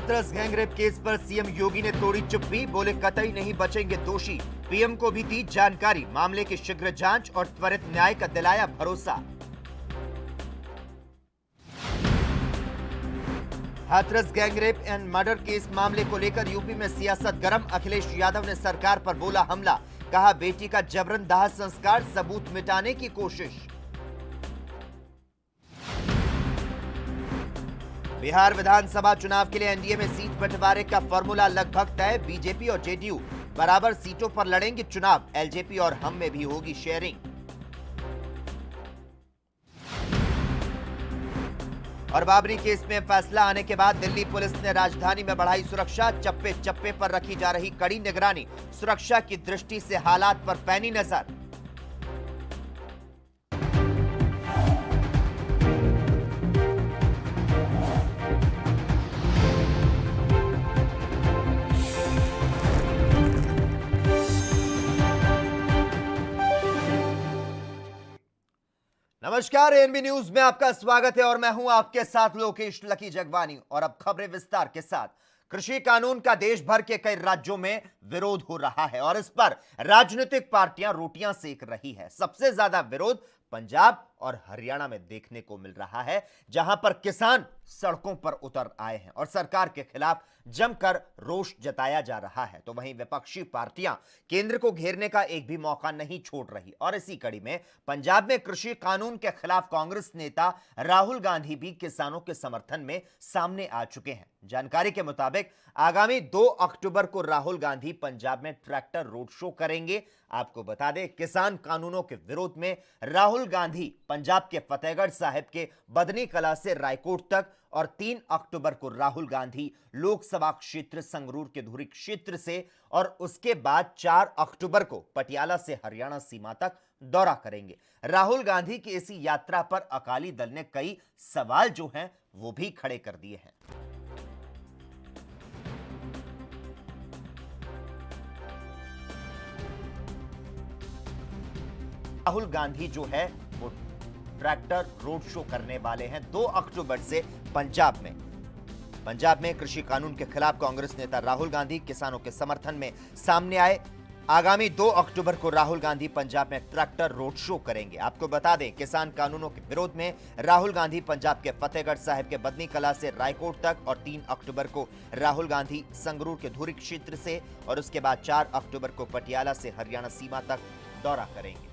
Hathras gangrape case पर CM योगी ने तोड़ी चुप्पी, बोले कतई नहीं बचेंगे दोषी। पीएम को भी दी जानकारी, मामले की शीघ्र जांच और त्वरित न्याय का दिलाया भरोसा। Hathras gangrape and murder case मामले को लेकर यूपी में सियासत गर्म। अखिलेश यादव ने सरकार पर बोला हमला, कहा बेटी का जबरन दाह संस्कार सबूत मिटाने की कोशिश। बिहार विधानसभा चुनाव के लिए एनडीए में सीट बंटवारे का फॉर्मूला लगभग तय। बीजेपी और जेडीयू बराबर सीटों पर लड़ेंगे चुनाव। एलजेपी और हम में भी होगी शेयरिंग। और बाबरी केस में फैसला आने के बाद दिल्ली पुलिस ने राजधानी में बढ़ाई सुरक्षा। चप्पे चप्पे पर रखी जा रही कड़ी निगरानी। सुरक्षा की दृष्टि से हालात पर पैनी नजर। नमस्कार, एएनबी न्यूज में आपका स्वागत है और मैं हूं आपके साथ लोकेश लकी जगवानी। और अब खबरें विस्तार के साथ। कृषि कानून का देश भर के कई राज्यों में विरोध हो रहा है और इस पर राजनीतिक पार्टियां रोटियां सेक रही है। सबसे ज्यादा विरोध पंजाब और हरियाणा में देखने को मिल रहा है, जहां पर किसान सड़कों पर उतर आए हैं और सरकार के खिलाफ जमकर रोष जताया जा रहा है। तो वहीं विपक्षी पार्टियां केंद्र को घेरने का एक भी मौका नहीं छोड़ रही। और इसी कड़ी में पंजाब में कृषि कानून के खिलाफ कांग्रेस नेता राहुल गांधी भी किसानों के समर्थन में सामने आ चुके हैं। जानकारी के मुताबिक आगामी 2 अक्टूबर को राहुल गांधी पंजाब में ट्रैक्टर रोड शो करेंगे। आपको बता दें, किसान कानूनों के विरोध में राहुल गांधी पंजाब के फतेहगढ़ साहिब के बदनी कला से रायकोट तक और 3 अक्टूबर को राहुल गांधी लोकसभा क्षेत्र संगरूर के धुरी क्षेत्र से और उसके बाद 4 अक्टूबर को पटियाला से हरियाणा सीमा तक दौरा करेंगे। राहुल गांधी की इसी यात्रा पर अकाली दल ने कई सवाल जो हैं वो भी खड़े कर दिए हैं। राहुल गांधी जो है वो ट्रैक्टर रोड शो करने वाले हैं 2 अक्टूबर से पंजाब में कृषि कानून के खिलाफ कांग्रेस नेता राहुल गांधी किसानों के समर्थन में सामने आए। आगामी 2 अक्टूबर को राहुल गांधी पंजाब में ट्रैक्टर रोड शो करेंगे। आपको बता दें, किसान कानूनों के विरोध में राहुल गांधी पंजाब के फतेहगढ़ साहिब के बदनी कला से रायकोट तक और 3 अक्टूबर को राहुल गांधी संगरूर के धुरी क्षेत्र से और उसके बाद 4 अक्टूबर को पटियाला से हरियाणा सीमा तक दौरा करेंगे।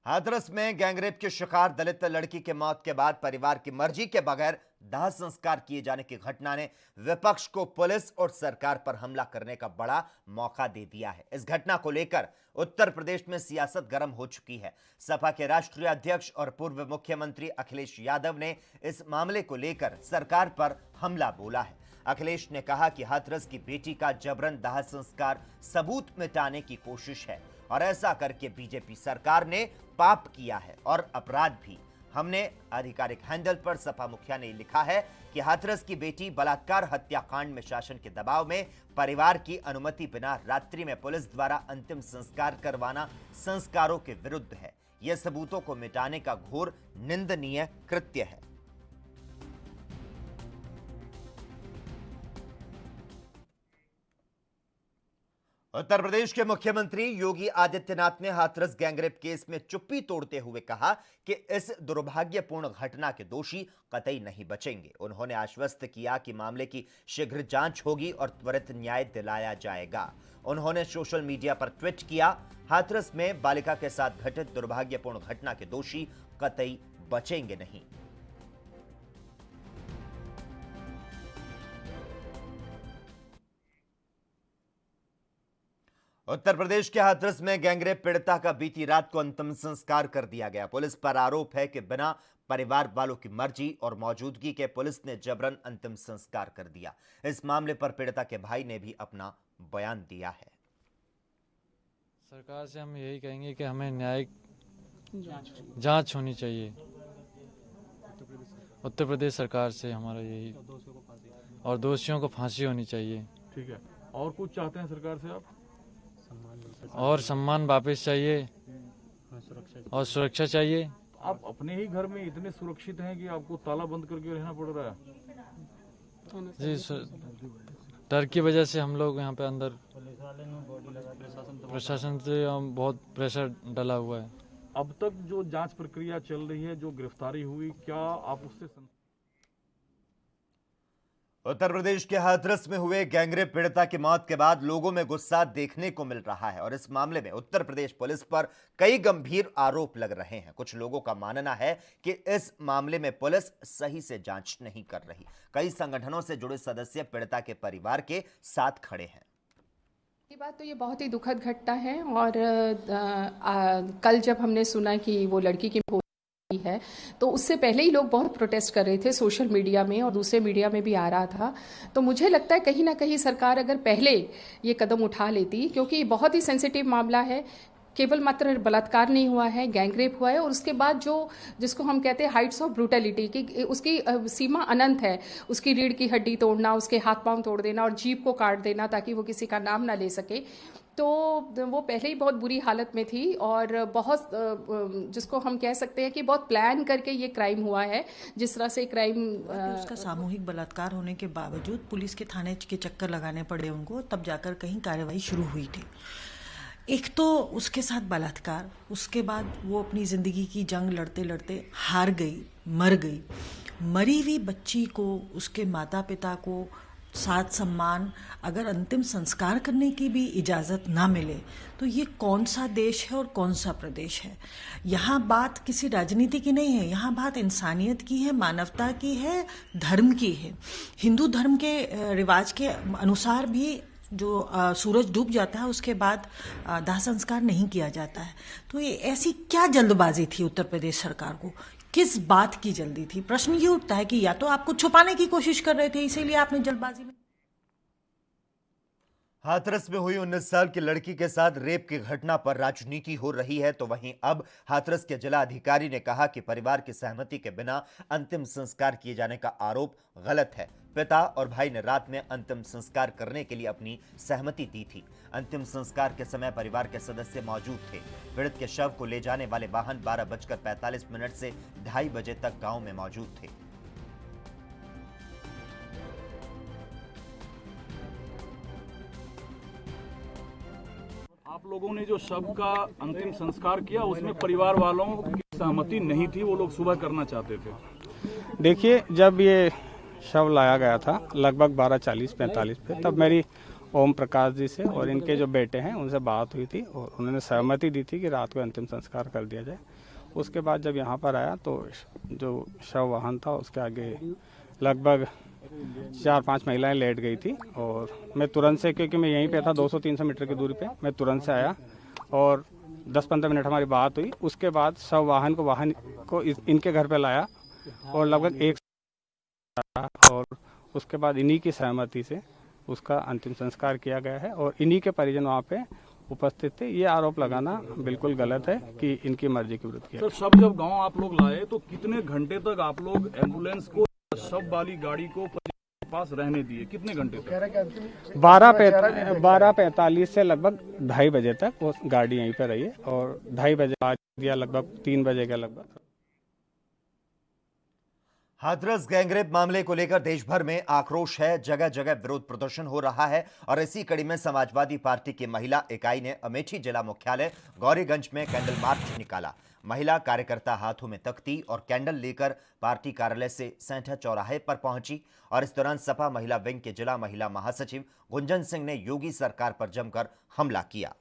हाथरस में गैंगरेप के शिकार दलित लड़की के मौत के बाद परिवार की मर्जी के बगैर दाह संस्कार किए जाने की घटना ने विपक्ष को पुलिस और सरकार पर हमला करने का बड़ा मौका दे दिया है। इस घटना को लेकर उत्तर प्रदेश में सियासत गर्म हो चुकी है। सपा के राष्ट्रीय अध्यक्ष और पूर्व मुख्यमंत्री अखिलेश यादव ने इस मामले को लेकर सरकार पर हमला बोला है। अखिलेश ने कहा कि हाथरस की बेटी का जबरन दाह संस्कार सबूत मिटाने की कोशिश है और ऐसा करके बीजेपी सरकार ने पाप किया है और अपराध भी। हमने आधिकारिक हैंडल पर सपा मुखिया ने लिखा है कि हाथरस की बेटी बलात्कार हत्याकांड में शासन के दबाव में परिवार की अनुमति बिना रात्रि में पुलिस द्वारा अंतिम संस्कार करवाना संस्कारों के विरुद्ध है। यह सबूतों को मिटाने का घोर निंदनीय कृत्य है। उत्तर प्रदेश के मुख्यमंत्री योगी आदित्यनाथ ने हाथरस गैंगरेप केस में चुप्पी तोड़ते हुए कहा कि इस दुर्भाग्यपूर्ण घटना के दोषी कतई नहीं बचेंगे। उन्होंने आश्वस्त किया कि मामले की शीघ्र जांच होगी और त्वरित न्याय दिलाया जाएगा। उन्होंने सोशल मीडिया पर ट्वीट किया, हाथरस में बालिका के साथ घटित दुर्भाग्यपूर्ण घटना के दोषी कतई बचेंगे नहीं। उत्तर प्रदेश के हाथरस में गैंगरेप पीड़िता का बीती रात को अंतिम संस्कार कर दिया गया। पुलिस पर आरोप है कि बिना परिवार वालों की मर्जी और मौजूदगी के पुलिस ने जबरन अंतिम संस्कार कर दिया। इस मामले पर पीड़िता के भाई ने भी अपना बयान दिया है। सरकार से हम यही कहेंगे कि हमें न्यायिक जांच होनी चाहिए। उत्तर प्रदेश सरकार से हमारा यही, और दोषियों को फांसी होनी चाहिए। ठीक है। और कुछ चाहते हैं सरकार से आप? और सम्मान वापस चाहिए और सुरक्षा चाहिए। आप अपने ही घर में इतने सुरक्षित हैं कि आपको ताला बंद करके रहना पड़ रहा है। जी सर, डर की वजह से हम लोग यहाँ पे अंदर प्रशासन से हम बहुत प्रेशर डला हुआ है। अब तक जो जांच प्रक्रिया चल रही है, जो गिरफ्तारी हुई, क्या आप उससे उत्तर प्रदेश के हाथरस में हुए गैंगरेप पीड़िता की मौत के बाद लोगों में गुस्सा देखने को मिल रहा है और इस मामले में उत्तर प्रदेश पुलिस पर कई गंभीर आरोप लग रहे हैं। कुछ लोगों का मानना है कि इस मामले में पुलिस सही से जांच नहीं कर रही। कई संगठनों से जुड़े सदस्य पीड़िता के परिवार के साथ खड़े हैं। ये बात तो ये बहुत ही दुखद घटना है और कल जब हमने सुना कि वो लड़की की मौत हुई है तो उससे पहले ही लोग बहुत प्रोटेस्ट कर रहे थे सोशल मीडिया में और दूसरे मीडिया में भी आ रहा था। तो मुझे लगता है कहीं ना कहीं सरकार अगर पहले ये कदम उठा लेती, क्योंकि बहुत ही सेंसिटिव मामला है, केवल मात्र बलात्कार नहीं हुआ है, गैंगरेप हुआ है और उसके बाद जो जिसको हम कहते हैं हाइट्स ऑफ ब्रूटलिटी की उसकी सीमा अनंत है। उसकी रीढ़ की हड्डी तोड़ना, उसके हाथ पांव तोड़ देना और जीभ को काट देना ताकि वो किसी का नाम ना ले सके। तो वो पहले ही बहुत बुरी हालत में थी और बहुत जिसको हम कह सकते हैं कि बहुत प्लान करके ये क्राइम हुआ है। जिस तरह से क्राइम उसका सामूहिक बलात्कार होने के बावजूद पुलिस के थाने के चक्कर लगाने पड़े उनको, तब जाकर कहीं कार्रवाई शुरू हुई थी। एक तो उसके साथ बलात्कार, उसके बाद वो अपनी ज़िंदगी की जंग लड़ते लड़ते हार गई, मर गई। मरी हुई बच्ची को, उसके माता पिता को साथ सम्मान, अगर अंतिम संस्कार करने की भी इजाज़त ना मिले तो ये कौन सा देश है और कौन सा प्रदेश है। यहाँ बात किसी राजनीति की नहीं है, यहाँ बात इंसानियत की है, मानवता की है, धर्म की है। हिंदू धर्म के रिवाज के अनुसार भी जो सूरज डूब जाता है उसके बाद दाह संस्कार नहीं किया जाता है। तो ये ऐसी क्या जल्दबाजी थी उत्तर प्रदेश सरकार को, किस बात की जल्दी थी? प्रश्न ये उठता है कि या तो आप कुछ छुपाने की कोशिश कर रहे थे इसीलिए आपने जल्दबाजी में। हाथरस में हुई 19 साल की लड़की के साथ रेप की घटना पर राजनीति हो रही है, तो वहीं अब हाथरस के जिला अधिकारी ने कहा कि परिवार की सहमति के बिना अंतिम संस्कार किए जाने का आरोप गलत है। पिता और भाई ने रात में अंतिम संस्कार करने के लिए अपनी सहमति दी थी। अंतिम संस्कार के समय परिवार के सदस्य मौजूद थे। पीड़ित के शव को ले जाने वाले वाहन 12:45 से 2:30 बजे तक गांव में मौजूद थे। आप लोगों ने जो शव का अंतिम संस्कार किया उसमें परिवार वालों की सहमति नहीं थी, वो लोग सुबह करना चाहते थे? देखिए, जब ये शव लाया गया था लगभग 12:40-45 पे, तब मेरी ओम प्रकाश जी से और इनके जो बेटे हैं उनसे बात हुई थी और उन्होंने सहमति दी थी कि रात को अंतिम संस्कार कर दिया जाए। उसके बाद जब यहाँ पर आया तो जो शव वाहन था उसके आगे लगभग 4-5 महिलाएं लेट गई थी और मैं तुरंत से, क्योंकि मैं यहीं पे था 200-300 मीटर की दूरी पे, मैं तुरंत से आया और 10-15 मिनट हमारी बात हुई। उसके बाद शव वाहन को इनके घर पे लाया और लगभग एक और उसके बाद इन्हीं की सहमति से उसका अंतिम संस्कार किया गया है और इन्हीं के परिजन वहाँ पे उपस्थित थे। ये आरोप लगाना बिल्कुल गलत है कि इनकी मर्जी के विरुद्ध किया। सर, शव जब गांव आप लोग लाए तो कितने घंटे तक आप लोग एम्बुलेंस को, शव वाली गाड़ी को पास रहने दिए? कितने घंटे तक? 12:45 से लगभग 2:30 बजे तक वो गाड़ी यहीं पर रही है और 2:30 बजे बाद या लगभग 3 बजे के लगभग। हाथरस गैंगरेप मामले को लेकर देश भर में आक्रोश है। जगह जगह विरोध प्रदर्शन हो रहा है और इसी कड़ी में समाजवादी पार्टी की महिला इकाई ने अमेठी जिला मुख्यालय गौरीगंज में कैंडल मार्च निकाला। महिला कार्यकर्ता हाथों में तख्ती और कैंडल लेकर पार्टी कार्यालय से सेंठा चौराहे पर पहुंची और इस दौरान सपा महिला विंग के जिला महिला महासचिव गुंजन सिंह ने योगी सरकार पर जमकर हमला किया।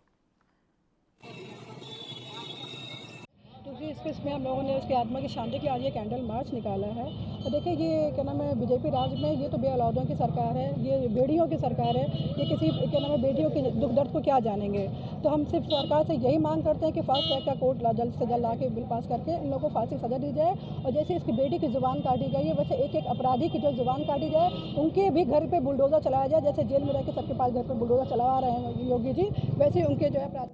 इस केस में हम लोगों ने उसकी आत्मा की शांति के आज ये कैंडल मार्च निकाला है। तो देखिए, ये क्या नाम है, बीजेपी राज में ये तो बेऔलादों की सरकार है, ये बेड़ियों की सरकार है। ये किसी क्या नाम है बेटियों के दुख दर्द को क्या जानेंगे। तो हम सिर्फ सरकार से यही मांग करते हैं कि फास्ट ट्रैक का कोर्ट जल्द से जल्द ला के बिल पास करके इन लोगों को फांसी सजा दी जाए और जैसे इसकी बेटी की जुबान काटी गई है वैसे एक एक अपराधी की जो जुबान काटी जाए, उनके भी घर पर बुलडोजर चलाया जाए। जैसे जेल में रह के सबके पास घर पर बुलडोजर चला रहे हैं योगी जी, वैसे उनके जो है।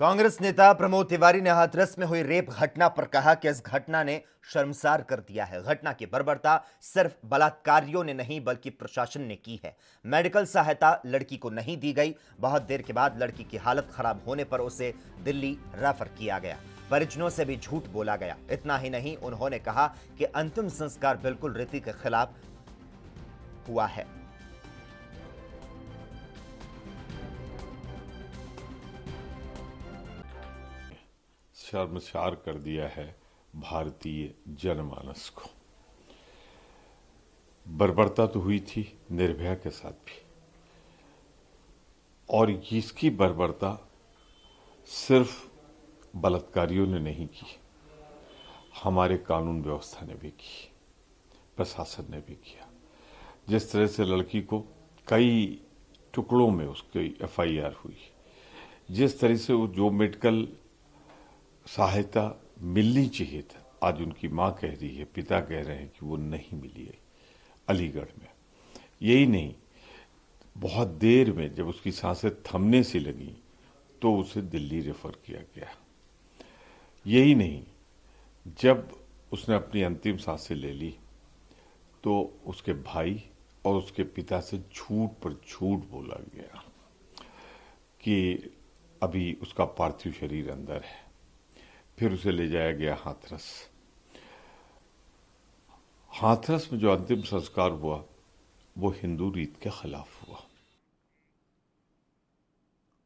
कांग्रेस नेता प्रमोद तिवारी ने हाथरस में हुई रेप घटना पर कहा कि इस घटना ने शर्मसार कर दिया है। घटना की बर्बरता सिर्फ बलात्कारियों ने नहीं बल्कि प्रशासन ने की है। मेडिकल सहायता लड़की को नहीं दी गई। बहुत देर के बाद लड़की की हालत खराब होने पर उसे दिल्ली रेफर किया गया। परिजनों से भी झूठ बोला गया। इतना ही नहीं, उन्होंने कहा कि अंतिम संस्कार बिल्कुल रीति के खिलाफ हुआ है। शर्मसार कर दिया है भारतीय जनमानस को। बर्बरता तो हुई थी निर्भया के साथ भी, और इसकी बर्बरता सिर्फ बलात्कारियों ने नहीं की, हमारे कानून व्यवस्था ने भी की, प्रशासन ने भी किया। जिस तरह से लड़की को कई टुकड़ों में उसकी एफआईआर हुई, जिस तरह से वो जो मेडिकल सहायता मिलनी चाहिए था, आज उनकी मां कह रही है, पिता कह रहे हैं कि वो नहीं मिली है अलीगढ़ में। यही नहीं, बहुत देर में जब उसकी सांसें थमने सी लगी तो उसे दिल्ली रेफर किया गया। यही नहीं, जब उसने अपनी अंतिम सांसें ले ली तो उसके भाई और उसके पिता से झूठ पर झूठ बोला गया कि अभी उसका पार्थिव शरीर अंदर है। फिर उसे ले जाया गया हाथरस। हाथरस में जो अंतिम संस्कार हुआ वो हिंदू रीत के खिलाफ हुआ।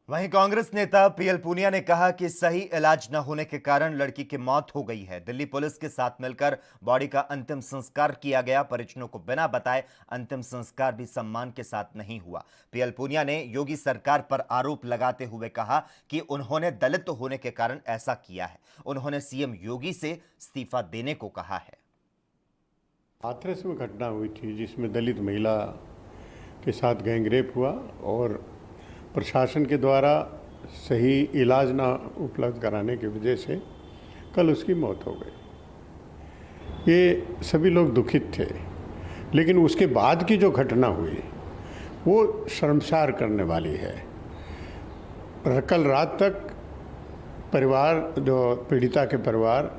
वहीं कांग्रेस नेता पीएल पूनिया ने कहा कि सही इलाज न होने के कारण लड़की की मौत हो गई है। दिल्ली पुलिस के साथ मिलकर बॉडी का अंतिम संस्कार किया गया। परिजनों को बिना बताए अंतिम संस्कार भी सम्मान के साथ नहीं हुआ। पीएल पूनिया ने योगी सरकार पर आरोप लगाते हुए कहा कि उन्होंने दलित होने के कारण ऐसा किया है। उन्होंने सीएम योगी से इस्तीफा देने को कहा है। हाथरस में घटना हुई थी जिसमें दलित महिला के साथ गैंगरेप हुआ और प्रशासन के द्वारा सही इलाज ना उपलब्ध कराने की वजह से कल उसकी मौत हो गई। ये सभी लोग दुखित थे, लेकिन उसके बाद की जो घटना हुई वो शर्मसार करने वाली है। कल रात तक परिवार, जो पीड़िता के परिवार,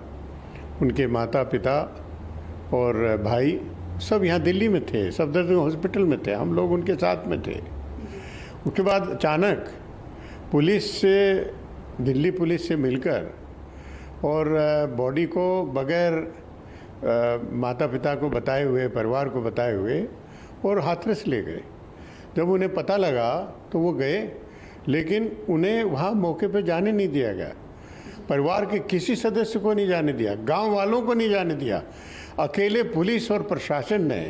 उनके माता पिता और भाई सब यहाँ दिल्ली में थे, सफदरजंग हॉस्पिटल में थे, हम लोग उनके साथ में थे। उसके बाद अचानक पुलिस से, दिल्ली पुलिस से मिलकर और बॉडी को बगैर माता पिता को बताए हुए, परिवार को बताए हुए और हाथरस ले गए। जब उन्हें पता लगा तो वो गए, लेकिन उन्हें वहाँ मौके पर जाने नहीं दिया गया। परिवार के किसी सदस्य को नहीं जाने दिया, गांव वालों को नहीं जाने दिया। अकेले पुलिस और प्रशासन ने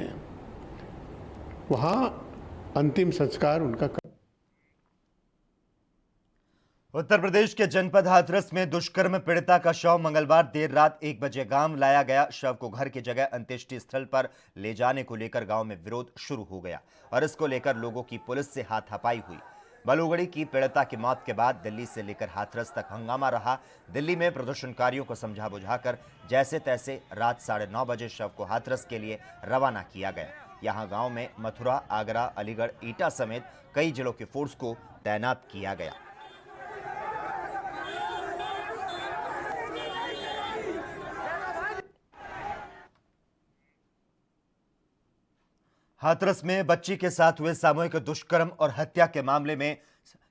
वहाँ अंतिम संस्कार उनका। उत्तर प्रदेश के जनपद हाथरस में दुष्कर्म पीड़िता का शव मंगलवार देर रात 1 बजे गांव लाया गया। शव को घर की जगह अंत्येष्टि स्थल पर ले जाने को लेकर गांव में विरोध शुरू हो गया और इसको लेकर लोगों की पुलिस से हाथापाई हुई। बलूगढ़ी की पीड़िता की मौत के बाद दिल्ली से लेकर हाथरस तक हंगामा रहा। दिल्ली में प्रदर्शनकारियों को समझा बुझाकर जैसे तैसे रात 9:30 बजे शव को हाथरस के लिए रवाना किया गया। यहां गांव में मथुरा, आगरा, अलीगढ़, एटा समेत कई जिलों की फोर्स को तैनात किया गया। हाथरस में बच्ची के साथ हुए सामूहिक दुष्कर्म और हत्या के मामले में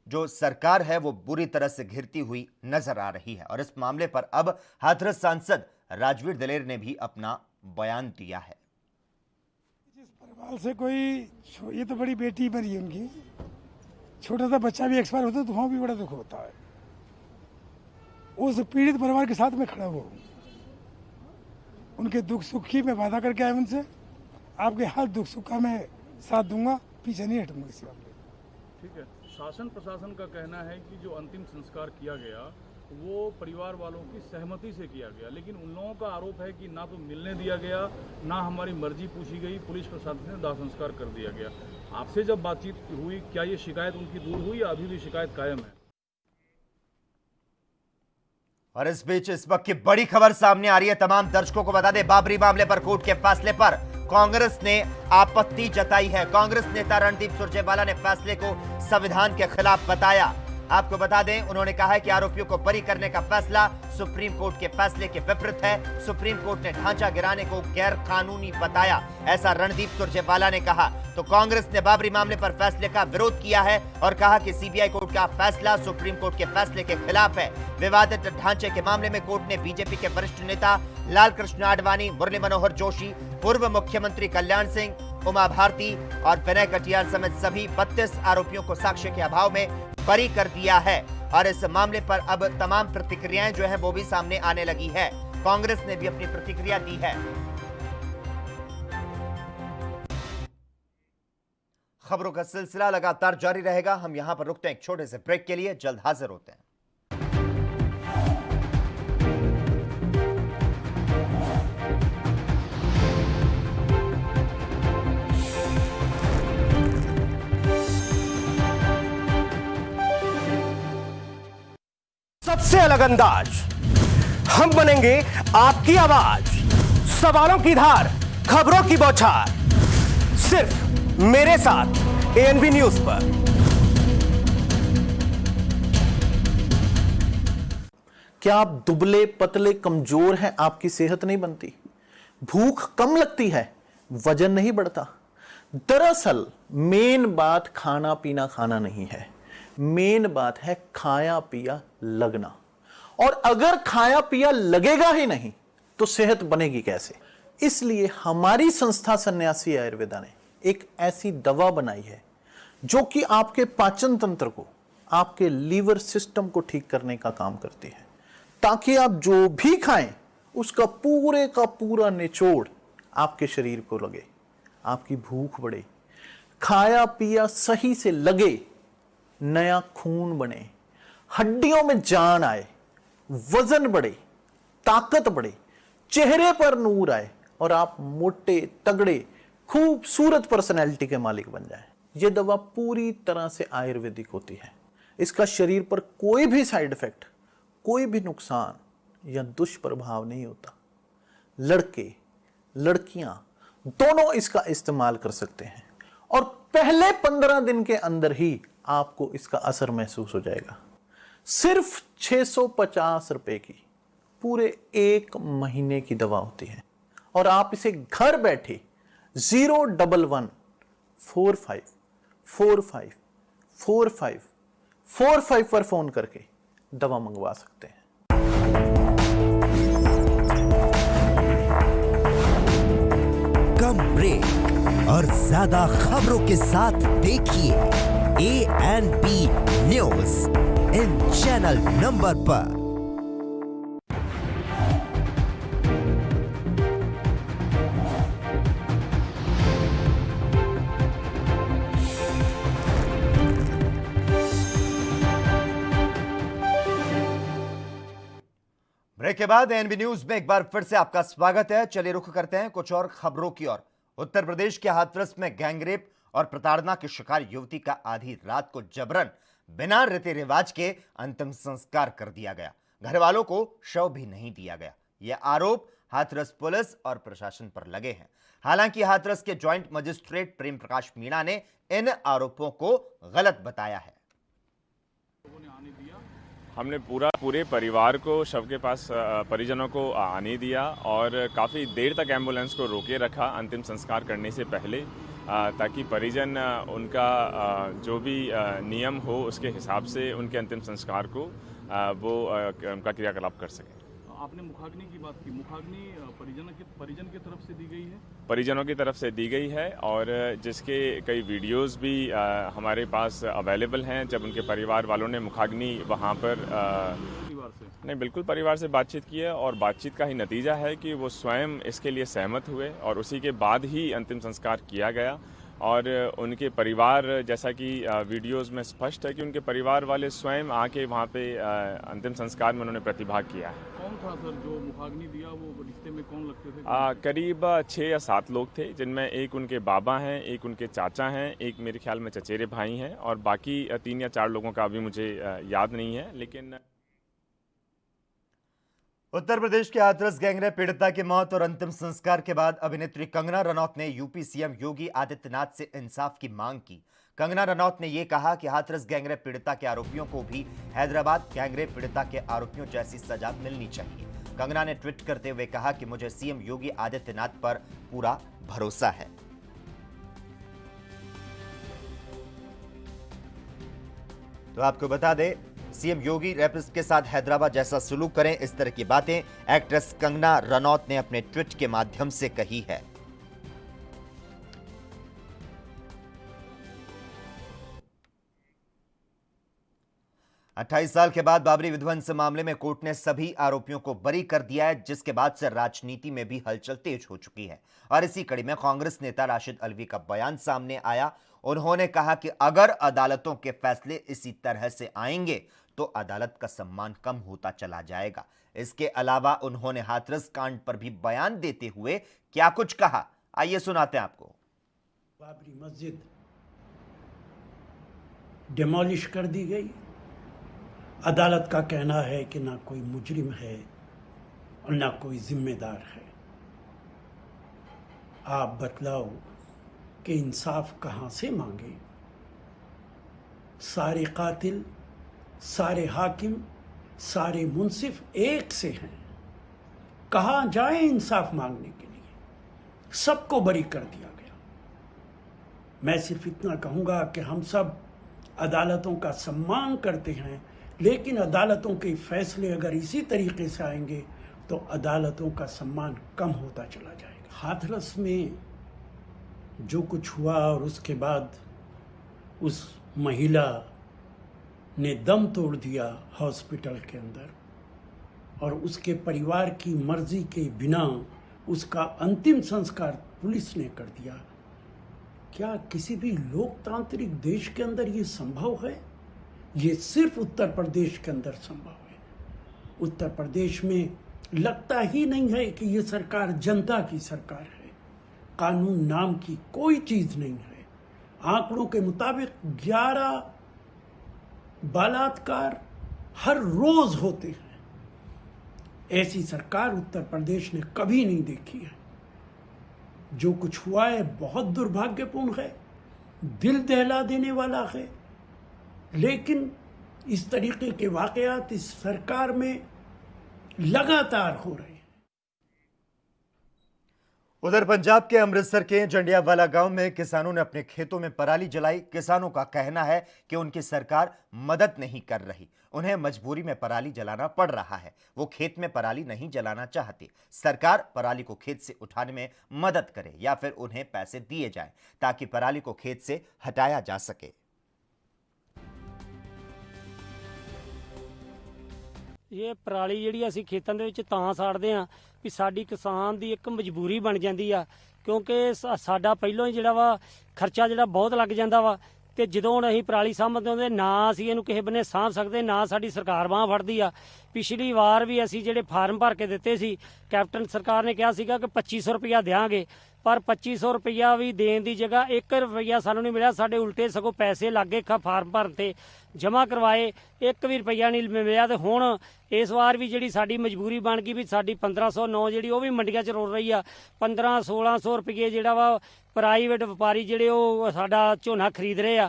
जो सरकार है वो बुरी तरह से घिरती हुई नजर आ रही है और इस मामले पर अब हाथरस सांसद राजवीर दिलेर ने भी अपना बयान दिया है। जिस परिवार से कोई, ये तो बड़ी बेटी मरी उनकी, छोटा सा बच्चा भी एक्सपायर होता है तो वहाँ भी बड़ा दुख होता है। उस पीड़ित परिवार के साथ में खड़ा हुआ हूँ, उनके दुख सुख की मैं वादा करके आया उनसे, आपके हर दुख सुख का मैं साथ दूंगा, पीछे नहीं हटूंगा किसी बात में। ठीक है, शासन प्रशासन का कहना है कि जो अंतिम संस्कार किया गया वो परिवार वालों की सहमति से किया गया, लेकिन उन लोगों का आरोप है कि ना तो मिलने दिया गया, ना हमारी मर्जी पूछी गई, पुलिस प्रशासन ने दाह संस्कार कर दिया गया। आपसे जब बातचीत हुई, क्या ये शिकायत उनकी दूर हुई या अभी भी शिकायत कायम है? और इस बीच इस वक्त की बड़ी खबर सामने आ रही है। तमाम दर्शकों को बता दें, बाबरी मामले पर कोर्ट के फैसले पर कांग्रेस ने आपत्ति जताई है। कांग्रेस नेता रणदीप सुरजेवाला ने फैसले को संविधान के खिलाफ बताया। आपको बता दें, उन्होंने कहा है कि आरोपियों को बरी करने का फैसला सुप्रीम कोर्ट के फैसले के विपरीत है। सुप्रीम कोर्ट ने ढांचा गिराने को गैर कानूनी बताया, ऐसा रणदीप सुरजेवाला ने कहा। तो कांग्रेस ने बाबरी मामले पर फैसले का विरोध किया है और कहा कि सीबीआई कोर्ट का फैसला सुप्रीम कोर्ट के फैसले के खिलाफ है। विवादित ढांचे के मामले में कोर्ट ने बीजेपी के वरिष्ठ नेता लाल कृष्ण आडवाणी, मुरली मनोहर जोशी, पूर्व मुख्यमंत्री कल्याण सिंह, उमा भारती और विनय कटियार समेत सभी 32 आरोपियों को साक्ष्य के अभाव में बरी कर दिया है। और इस मामले पर अब तमाम प्रतिक्रियाएं जो है वो भी सामने आने लगी है। कांग्रेस ने भी अपनी प्रतिक्रिया दी है। खबरों का सिलसिला लगातार जारी रहेगा। हम यहां पर रुकते हैं एक छोटे से ब्रेक के लिए, जल्द हाजिर होते हैं। सबसे अलग अंदाज, हम बनेंगे आपकी आवाज, सवालों की धार, खबरों की बौछार, सिर्फ मेरे साथ एएनबी न्यूज पर। क्या आप दुबले पतले कमजोर हैं, आपकी सेहत नहीं बनती, भूख कम लगती है, वजन नहीं बढ़ता? दरअसल मेन बात खाना पीना खाना नहीं है, मेन बात है खाया पिया लगना। और अगर खाया पिया लगेगा ही नहीं तो सेहत बनेगी कैसे? इसलिए हमारी संस्था सन्यासी आयुर्वेदा ने एक ऐसी दवा बनाई है जो कि आपके पाचन तंत्र को, आपके लीवर सिस्टम को ठीक करने का काम करती है, ताकि आप जो भी खाएं उसका पूरे का पूरा निचोड़ आपके शरीर को लगे, आपकी भूख बढ़े, खाया पिया सही से लगे, नया खून बने, हड्डियों में जान आए, वजन बढ़े, ताकत बढ़े, चेहरे पर नूर आए और आप मोटे तगड़े खूबसूरत पर्सनैलिटी के मालिक बन जाएं। यह दवा पूरी तरह से आयुर्वेदिक होती है। इसका शरीर पर कोई भी साइड इफेक्ट, कोई भी नुकसान या दुष्प्रभाव नहीं होता। लड़के लड़कियां दोनों इसका इस्तेमाल कर सकते हैं और पहले 15 दिन के अंदर ही आपको इसका असर महसूस हो जाएगा। सिर्फ 650 रुपए की पूरे 1 महीने की दवा होती है और आप इसे घर बैठे 01145454545 पर फोन करके दवा मंगवा सकते हैं। कम ब्रेक और ज्यादा खबरों के साथ देखिए ANB news in channel number पर। ब्रेक के बाद एएनबी न्यूज में एक बार फिर से आपका स्वागत है। चलिए रुख करते हैं कुछ और खबरों की ओर। उत्तर प्रदेश के हाथरस में गैंगरेप और प्रताड़ना की शिकार युवती का आधी रात को जबरन बिना रीति रिवाज के अंतिम संस्कार कर दिया गया। घर वालों को शव भी नहीं दिया गया। यह आरोप हाथरस पुलिस और प्रशासन पर लगे हैं। हालांकि हाथरस के जॉइंट मजिस्ट्रेट प्रेम प्रकाश मीणा ने इन आरोपों को गलत बताया है। हमने पूरे परिवार को शव के पास परिजनों को आने दिया और काफ़ी देर तक एम्बुलेंस को रोके रखा अंतिम संस्कार करने से पहले, ताकि परिजन उनका जो भी नियम हो उसके हिसाब से उनके अंतिम संस्कार को वो उनका क्रियाकलाप कर सकें। आपने मुखाग्नि की बात की, मुखाग्नि परिजन की तरफ से दी गई है? परिजनों की तरफ से दी गई है और जिसके कई वीडियोस भी हमारे पास अवेलेबल हैं, जब उनके परिवार वालों ने मुखाग्नि वहां पर परिवार से नहीं, बिल्कुल परिवार से बातचीत की है और बातचीत का ही नतीजा है कि वो स्वयं इसके लिए सहमत हुए और उसी के बाद ही अंतिम संस्कार किया गया। और उनके परिवार, जैसा कि वीडियोस में स्पष्ट है कि उनके परिवार वाले स्वयं आके वहाँ पे अंतिम संस्कार में उन्होंने प्रतिभाग किया है। कौन था सर जो मुखाग्नि दिया? वो रिश्ते में कौन लगते थे? करीब 6 या 7 लोग थे, जिनमें एक उनके बाबा हैं, एक उनके चाचा हैं, एक मेरे ख्याल में चचेरे भाई हैं और बाकी 3 या 4 लोगों का अभी मुझे याद नहीं है। लेकिन उत्तर प्रदेश के हाथरस गैंगरेप पीड़िता की मौत और अंतिम संस्कार के बाद अभिनेत्री कंगना रनौत ने यूपी सीएम योगी आदित्यनाथ से इंसाफ की मांग की। कंगना रनौत ने यह कहा कि हाथरस गैंगरेप पीड़िता के आरोपियों को भी हैदराबाद गैंगरेप पीड़िता के आरोपियों जैसी सजा मिलनी चाहिए। कंगना ने ट्वीट करते हुए कहा कि मुझे सीएम योगी आदित्यनाथ पर पूरा भरोसा है। तो आपको बता दें, सीएम योगी रैपिस्ट के साथ हैदराबाद जैसा सुलूक करें, इस तरह की बातें एक्ट्रेस कंगना रनौत ने अपने ट्वीट के माध्यम से कही है। अट्ठाईस साल के बाद बाबरी विध्वंस मामले में कोर्ट ने सभी आरोपियों को बरी कर दिया है, जिसके बाद से राजनीति में भी हलचल तेज हो चुकी है। और इसी कड़ी में कांग्रेस नेता राशिद अलवी का बयान सामने आया। उन्होंने कहा कि अगर अदालतों के फैसले इसी तरह से आएंगे तो अदालत का सम्मान कम होता चला जाएगा। इसके अलावा उन्होंने हाथरस कांड पर भी बयान देते हुए क्या कुछ कहा, आइए सुनाते हैं आपको। बाबरी मस्जिद डिमोलिश कर दी गई। अदालत का कहना है कि ना कोई मुजरिम है और ना कोई जिम्मेदार है। आप बतलाओ कि इंसाफ कहां से मांगे? सारे कातिल, सारे हाकिम, सारे मुंसिफ एक से हैं। कहां जाए इंसाफ मांगने के लिए? सबको बरी कर दिया गया। मैं सिर्फ इतना कहूंगा कि हम सब अदालतों का सम्मान करते हैं, लेकिन अदालतों के फैसले अगर इसी तरीके से आएंगे तो अदालतों का सम्मान कम होता चला जाएगा। हाथरस में जो कुछ हुआ और उसके बाद उस महिला ने दम तोड़ दिया हॉस्पिटल के अंदर और उसके परिवार की मर्जी के बिना उसका अंतिम संस्कार पुलिस ने कर दिया। क्या किसी भी लोकतांत्रिक देश के अंदर ये संभव है? ये सिर्फ उत्तर प्रदेश के अंदर संभव है। उत्तर प्रदेश में लगता ही नहीं है कि ये सरकार जनता की सरकार है। कानून नाम की कोई चीज नहीं है। आंकड़ों के मुताबिक 11 बलात्कार हर रोज होते हैं। ऐसी सरकार उत्तर प्रदेश ने कभी नहीं देखी है। जो कुछ हुआ है बहुत दुर्भाग्यपूर्ण है, दिल दहला देने वाला है, लेकिन इस तरीके के वाकयात इस सरकार में लगातार हो रहे हैं। उधर पंजाब के अमृतसर के जंडियावाला गांव में किसानों ने अपने खेतों में पराली जलाई। किसानों का कहना है कि उनकी सरकार मदद नहीं कर रही, उन्हें मजबूरी में पराली जलाना पड़ रहा है। वो खेत में पराली नहीं जलाना चाहते। सरकार पराली को खेत से उठाने में मदद करे या फिर उन्हें पैसे दिए जाए ताकि पराली को खेत से हटाया जा सके। ਇਹ ਪਰਾਲੀ ਜਿਹੜੀ ਅਸੀਂ ਖੇਤਾਂ ਦੇ ਵਿੱਚ ਤਾਂ ਸਾੜਦੇ ਆ ਵੀ ਸਾਡੀ ਕਿਸਾਨ ਦੀ ਇੱਕ ਮਜਬੂਰੀ ਬਣ ਜਾਂਦੀ ਆ, ਕਿਉਂਕਿ ਸਾਡਾ ਪਹਿਲਾਂ ਹੀ ਜਿਹੜਾ ਵਾ ਖਰਚਾ ਜਿਹੜਾ ਬਹੁਤ ਲੱਗ ਜਾਂਦਾ ਵਾ ਤੇ ਜਦੋਂ ਹੁਣ ਅਸੀਂ ਪਰਾਲੀ ਸਾਂਭਦੇ ਹੁੰਦੇ ਨਾ ਅਸੀਂ ਇਹਨੂੰ ਕਿਸੇ ਬੰਨੇ ਸਾਂਭ ਸਕਦੇ, ਨਾ ਸਾਡੀ ਸਰਕਾਰ ਬਾਂਹ ਫੜਦੀ ਆ। ਪਿਛਲੀ ਵਾਰ ਵੀ ਅਸੀਂ ਜਿਹੜੇ ਫਾਰਮ ਭਰ ਕੇ ਦਿੱਤੇ ਸੀ, ਕੈਪਟਨ ਸਰਕਾਰ ਨੇ ਕਿਹਾ ਸੀਗਾ ਕਿ 2500 ਰੁਪਇਆ ਦਿਆਂਗੇ, पर 2500 रुपया भी देने की जगह 1 रुपया सानू नहीं मिला। साढ़े उल्टे सगों पैसे लागे फार्म भरते जमा करवाए, 1 भी रुपया नहीं मिला। तो हुण इस बार भी जी साडी मजबूरी बन गई भी साडी 1509 जी वो भी मंडियां च रुल रही आ। 1500-1600 रुपये जोड़ा वा प्राइवेट व्यापारी जोड़े साडा झोना खरीद रहे आ।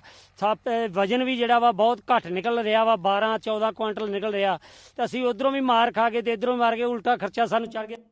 वजन भी जोड़ा वा बहुत घट निकल रहा वा, 12-14 क्विंटल निकल रहा। तो असीं उधरों भी मार खा के तो इधरों मार के उल्टा खर्चा सानू चढ़ गया।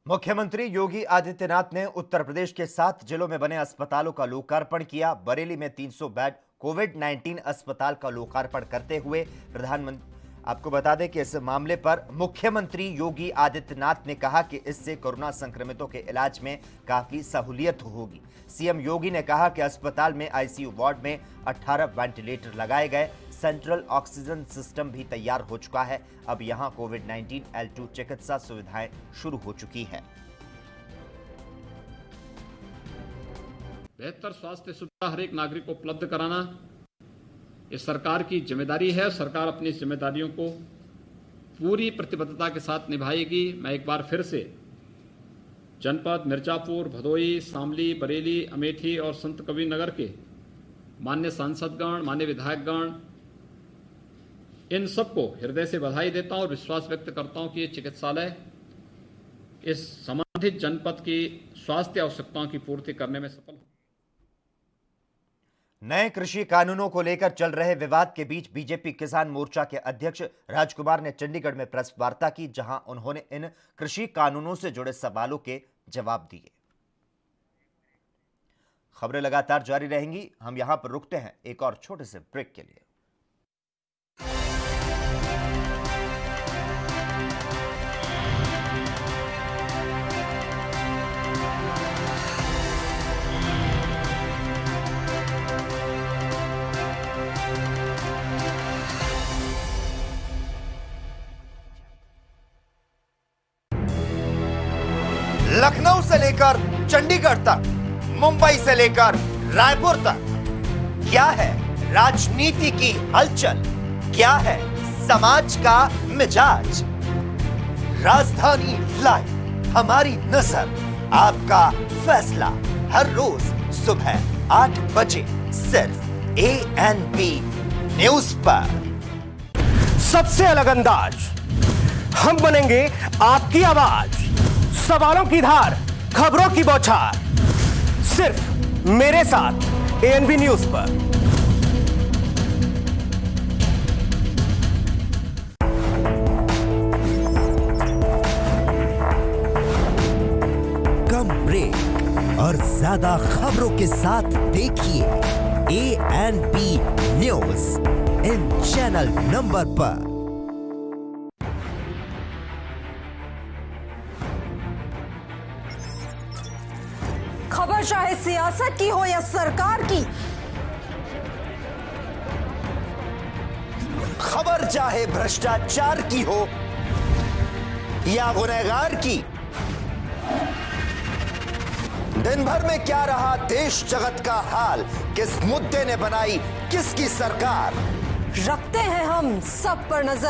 मुख्यमंत्री योगी आदित्यनाथ ने उत्तर प्रदेश के 7 जिलों में बने अस्पतालों का लोकार्पण किया। बरेली में 300 बेड कोविड-19 अस्पताल का लोकार्पण करते हुए प्रधानमंत्री, आपको बता दें कि इस मामले पर मुख्यमंत्री योगी आदित्यनाथ ने कहा कि इससे कोरोना संक्रमितों के इलाज में काफी सहूलियत होगी। सीएम योगी ने कहा कि अस्पताल में आईसीयू वार्ड में 18 वेंटिलेटर लगाए गए, सेंट्रल ऑक्सीजन सिस्टम भी तैयार हो चुका है। अब यहां कोविड-19 L2 चिकित्सा सुविधाएं शुरू हो चुकी है। बेहतर स्वास्थ्य सुविधा हर एक नागरिक को उपलब्ध कराना ये सरकार की जिम्मेदारी है। सरकार अपनी जिम्मेदारियों को पूरी प्रतिबद्धता के साथ निभाएगी। मैं एक बार फिर से जनपद मिर्जापुर, भदोई, शामली, बरेली, अमेठी और संत कबीर नगर के माननीय सांसदगण, माननीय विधायकगण इन सबको हृदय से बधाई देता हूं और विश्वास व्यक्त करता हूं कि ये चिकित्सालय इस संबंधित जनपद की स्वास्थ्य आवश्यकताओं की पूर्ति करने में सफल हो। नए कृषि कानूनों को लेकर चल रहे विवाद के बीच बीजेपी किसान मोर्चा के अध्यक्ष राजकुमार ने चंडीगढ़ में प्रेस वार्ता की, जहां उन्होंने इन कृषि कानूनों से जुड़े सवालों के जवाब दिए। खबरें लगातार जारी रहेंगी। हम यहां पर रुकते हैं एक और छोटे से ब्रेक के लिए। लखनऊ से लेकर चंडीगढ़ तक, मुंबई से लेकर रायपुर तक, क्या है राजनीति की हलचल, क्या है समाज का मिजाज। राजधानी लाइव, हमारी नजर, आपका फैसला, हर रोज सुबह 8 बजे सिर्फ ANP न्यूज पर। सबसे अलग अंदाज, हम बनेंगे आपकी आवाज, सवालों की धार, खबरों की बौछार, सिर्फ मेरे साथ ANP न्यूज पर। कम ब्रेक और ज्यादा खबरों के साथ देखिए ANP news in channel number पर। खबर चाहे सियासत की हो या सरकार की, खबर चाहे भ्रष्टाचार की हो या गुनहगार की, दिन भर में क्या रहा देश जगत का हाल, किस मुद्दे ने बनाई किसकी सरकार, रखते हैं हम सब पर नजर।